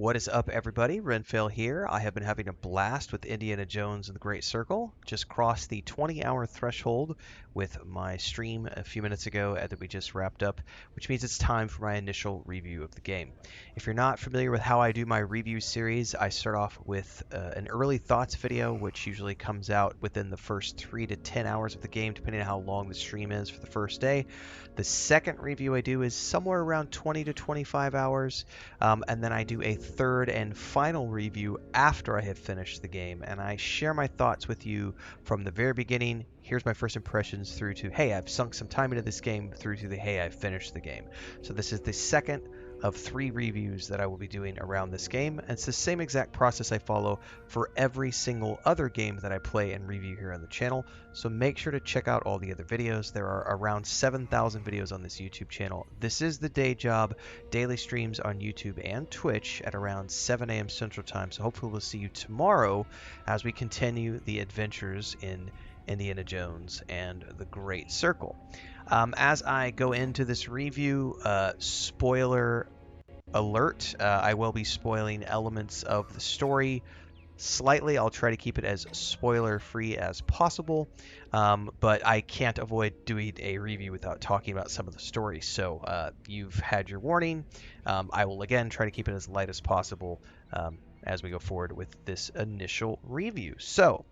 What is up, everybody? Renfail here. I have been having a blast with Indiana Jones and the Great Circle. Just crossed the 20-hour threshold with my stream a few minutes ago that we just wrapped up, which means it's time for my initial review of the game. If you're not familiar with how I do my review series, I start off with an early thoughts video, which usually comes out within the first 3 to 10 hours of the game, depending on how long the stream is for the first day. The second review I do is somewhere around 20 to 25 hours. And then I do a third and final review after I have finished the game, and I share my thoughts with you from the very beginning. Here's my first impressions through to, hey, I've sunk some time into this game, through to the, hey, I've finished the game. So this is the second of 3 reviews that I will be doing around this game, and it's the same exact process I follow for every single other game that I play and review here on the channel. So make sure to check out all the other videos. There are around 7,000 videos on this YouTube channel. This is the day job, daily streams on YouTube and Twitch at around 7 a.m. Central Time. So hopefully we'll see you tomorrow as we continue the adventures in Indiana Jones and the Great Circle. As I go into this review, spoiler alert, I will be spoiling elements of the story slightly. I'll try to keep it as spoiler free as possible, but I can't avoid doing a review without talking about some of the story. So you've had your warning. I will again try to keep it as light as possible as we go forward with this initial review. So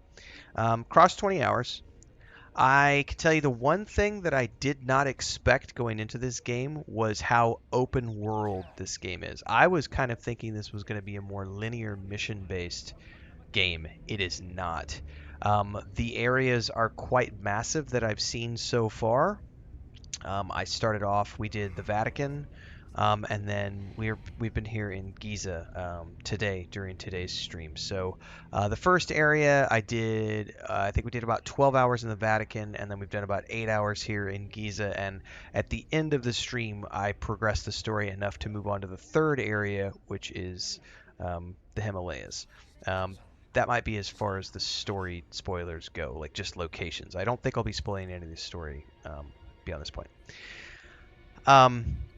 cross 20 hours. I can tell you the one thing that I did not expect going into this game was how open world this game is. I was kind of thinking this was going to be a more linear mission based game. It is not. The areas are quite massive that I've seen so far. I started off, we did the Vatican, and then we've been here in Giza today during today's stream. So the first area I did, I think we did about 12 hours in the Vatican, and then we've done about 8 hours here in Giza. And at the end of the stream, I progressed the story enough to move on to the third area, which is the Himalayas. That might be as far as the story spoilers go, like just locations. I don't think I'll be spoiling any of the story beyond this point.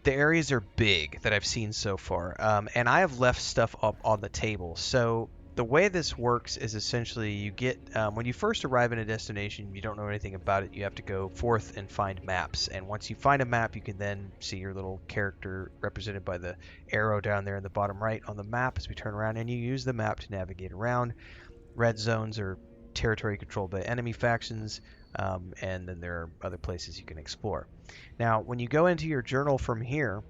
The areas are big that I've seen so far, and I have left stuff up on the table. So the way this works is essentially you get, when you first arrive in a destination, you don't know anything about it, you have to go forth and find maps. And once you find a map, you can then see your little character represented by the arrow down there in the bottom right on the map as we turn around, and you use the map to navigate around. Red zones are territory controlled by enemy factions, and then there are other places you can explore. Now, when you go into your journal from here,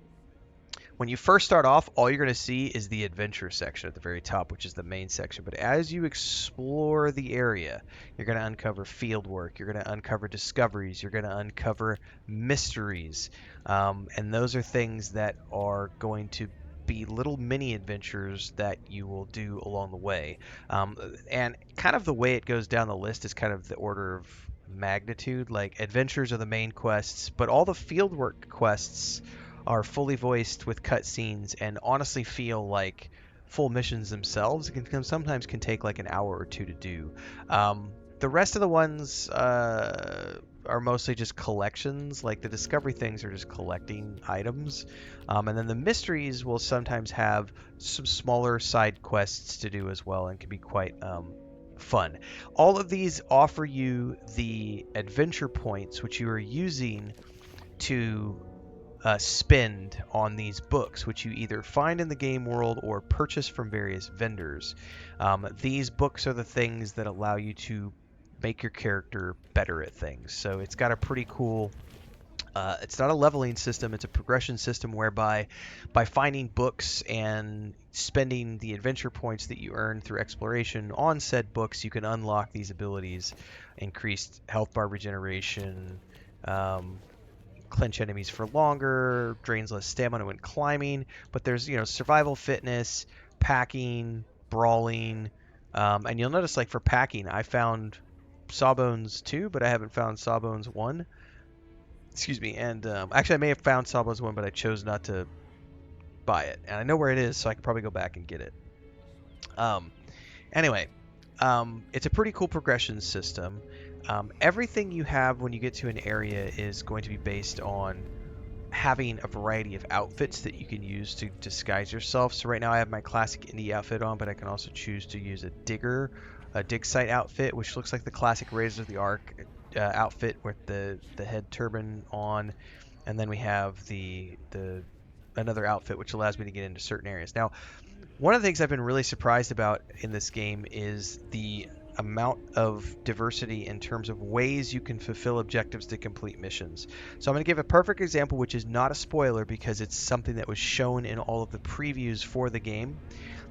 when you first start off, all you're going to see is the adventure section at the very top, which is the main section. But as you explore the area, you're going to uncover field work, you're going to uncover discoveries, you're going to uncover mysteries, and those are things that are going to be little mini adventures that you will do along the way. And kind of the way it goes down the list is kind of the order of magnitude. Like, adventures are the main quests, but all the fieldwork quests are fully voiced with cutscenes and honestly feel like full missions themselves. It can sometimes take like an hour or two to do. The rest of the ones are mostly just collections. Like the discovery things are just collecting items, and then the mysteries will sometimes have some smaller side quests to do as well and can be quite fun. All of these offer you the adventure points which you are using to spend on these books, which you either find in the game world or purchase from various vendors. These books are the things that allow you to make your character better at things. So it's got a pretty cool, it's not a leveling system, it's a progression system whereby by finding books and spending the adventure points that you earn through exploration on said books, you can unlock these abilities: increased health bar regeneration, clinch enemies for longer, drains less stamina when climbing. But there's, survival fitness, packing, brawling, and you'll notice, like, for packing, I found Sawbones 2, but I haven't found Sawbones 1. Excuse me. And actually, I may have found Sawbones 1, but I chose not to buy it. And I know where it is, so I could probably go back and get it. Anyway, it's a pretty cool progression system. Everything you have when you get to an area is going to be based on having a variety of outfits that you can use to disguise yourself. So right now I have my classic indie outfit on, but I can also choose to use a dig site outfit, which looks like the classic Raiders of the Ark outfit with the head turban on, and then we have the another outfit which allows me to get into certain areas. Now, one of the things I've been really surprised about in this game is the amount of diversity in terms of ways you can fulfill objectives to complete missions. So I'm going to give a perfect example, which is not a spoiler because it's something that was shown in all of the previews for the game.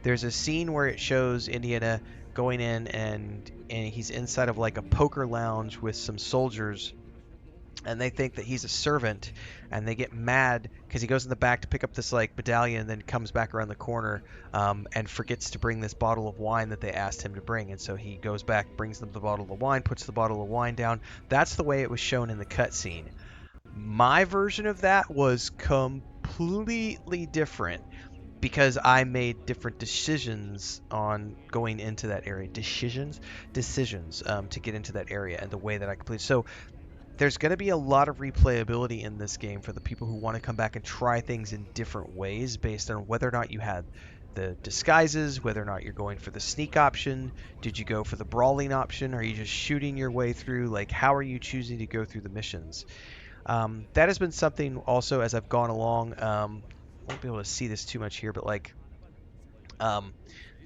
There's a scene where it shows Indiana going in and he's inside of like a poker lounge with some soldiers, and they think that he's a servant, and they get mad because he goes in the back to pick up this like medallion and then comes back around the corner, and forgets to bring this bottle of wine that they asked him to bring. And so he goes back, brings them the bottle of wine, puts the bottle of wine down. That's the way it was shown in the cutscene. My version of that was completely different because I made different decisions on going into that area. Decisions to get into that area and the way that I completed. So there's going to be a lot of replayability in this game for the people who want to come back and try things in different ways based on whether or not you had the disguises, whether or not you're going for the sneak option. Did you go for the brawling option? Are you just shooting your way through? Like, how are you choosing to go through the missions? That has been something also as I've gone along. Won't be able to see this too much here, but like, um,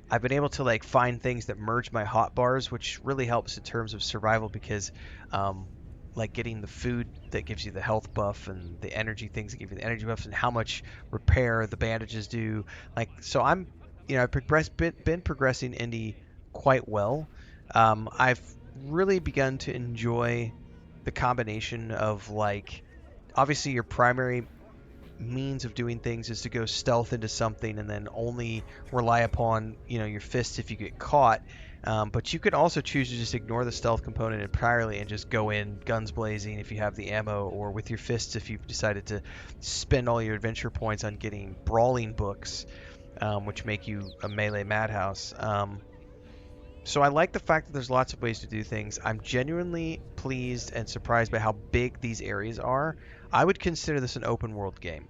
I've been able to like find things that merge my hotbars, which really helps in terms of survival because, um, like getting the food that gives you the health buff and the energy things that give you the energy buffs and how much repair the bandages do. Like, so I've been progressing indie quite well. I've really begun to enjoy the combination of like, obviously your primary means of doing things is to go stealth into something and then only rely upon your fists if you get caught. But you can also choose to just ignore the stealth component entirely and just go in guns blazing if you have the ammo, or with your fists if you've decided to spend all your adventure points on getting brawling books, which make you a melee madhouse. So I like the fact that there's lots of ways to do things. I'm genuinely pleased and surprised by how big these areas are. I would consider this an open world game.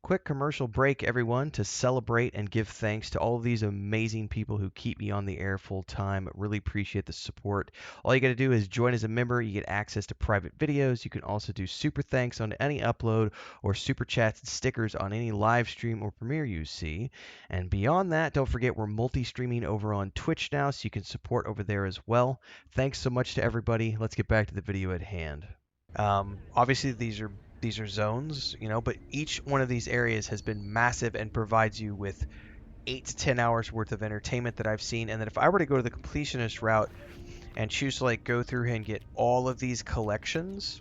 Quick commercial break, everyone, to celebrate and give thanks to all of these amazing people who keep me on the air full time. Really appreciate the support. All you got to do is join as a member. You get access to private videos. You can also do super thanks on any upload or super chats and stickers on any live stream or premiere you see. And beyond that, don't forget we're multi-streaming over on Twitch now, so you can support over there as well. Thanks so much to everybody. Let's get back to the video at hand. Obviously, these are zones, but each one of these areas has been massive and provides you with 8 to 10 hours worth of entertainment that I've seen. And then if I were to go to the completionist route and choose to like go through here and get all of these collections,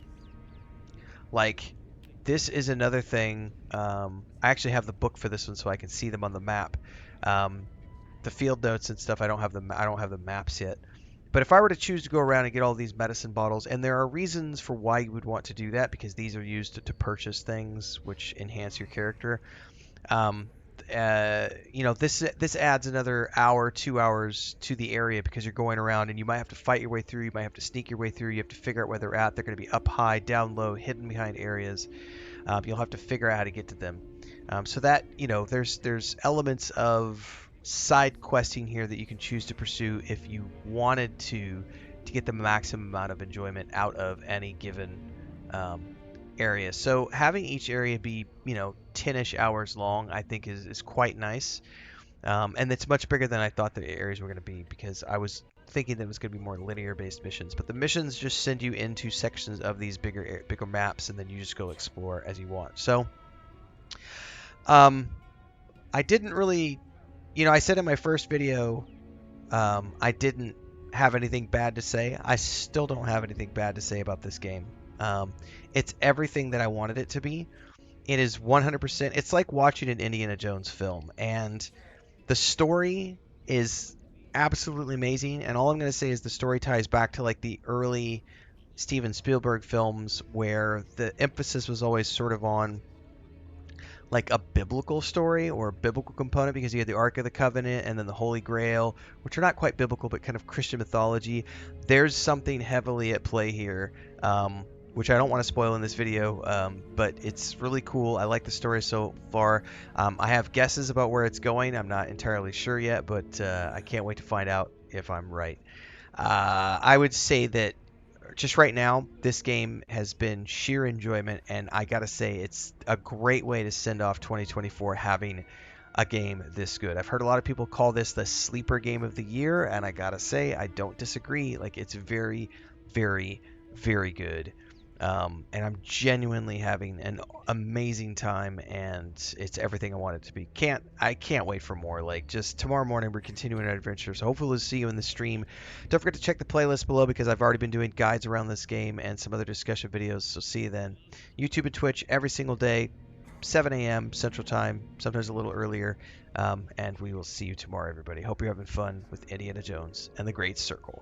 like this is another thing. I actually have the book for this one so I can see them on the map. The field notes and stuff, I don't have the maps yet. But if I were to choose to go around and get all these medicine bottles, and there are reasons for why you would want to do that, because these are used to purchase things which enhance your character. Um, this adds another hour, 2 hours to the area because you're going around and you might have to fight your way through, you might have to sneak your way through, you have to figure out where they're at. They're going to be up high, down low, hidden behind areas. You'll have to figure out how to get to them. So that there's elements of side questing here that you can choose to pursue if you wanted to get the maximum amount of enjoyment out of any given area. So having each area be 10ish hours long, I think is quite nice. And it's much bigger than I thought the areas were going to be, because I was thinking that it was going to be more linear based missions, but the missions just send you into sections of these bigger maps, and then you just go explore as you want. So I didn't really, I said in my first video, I didn't have anything bad to say. I still don't have anything bad to say about this game. It's everything that I wanted it to be. It is 100%. It's like watching an Indiana Jones film, and the story is absolutely amazing. And all I'm going to say is the story ties back to like the early Steven Spielberg films, where the emphasis was always sort of on like a biblical story or a biblical component, because you had the Ark of the Covenant and then the Holy Grail, which are not quite biblical but kind of Christian mythology. There's something heavily at play here which I don't want to spoil in this video, but it's really cool. I like the story so far. I have guesses about where it's going. I'm not entirely sure yet, but I can't wait to find out if I'm right. I would say that just right now, this game has been sheer enjoyment, and I gotta say, it's a great way to send off 2024 having a game this good. I've heard a lot of people call this the sleeper game of the year, and I gotta say, I don't disagree. Like, it's very, very, very good. And I'm genuinely having an amazing time, and it's everything I want it to be. I can't wait for more. Like, just tomorrow morning, we're continuing our adventure, so hopefully we'll see you in the stream. Don't forget to check the playlist below because I've already been doing guides around this game and some other discussion videos. So see you then. YouTube and Twitch every single day, 7 a.m. Central Time, sometimes a little earlier. And we will see you tomorrow, everybody. Hope you're having fun with Indiana Jones and the Great Circle.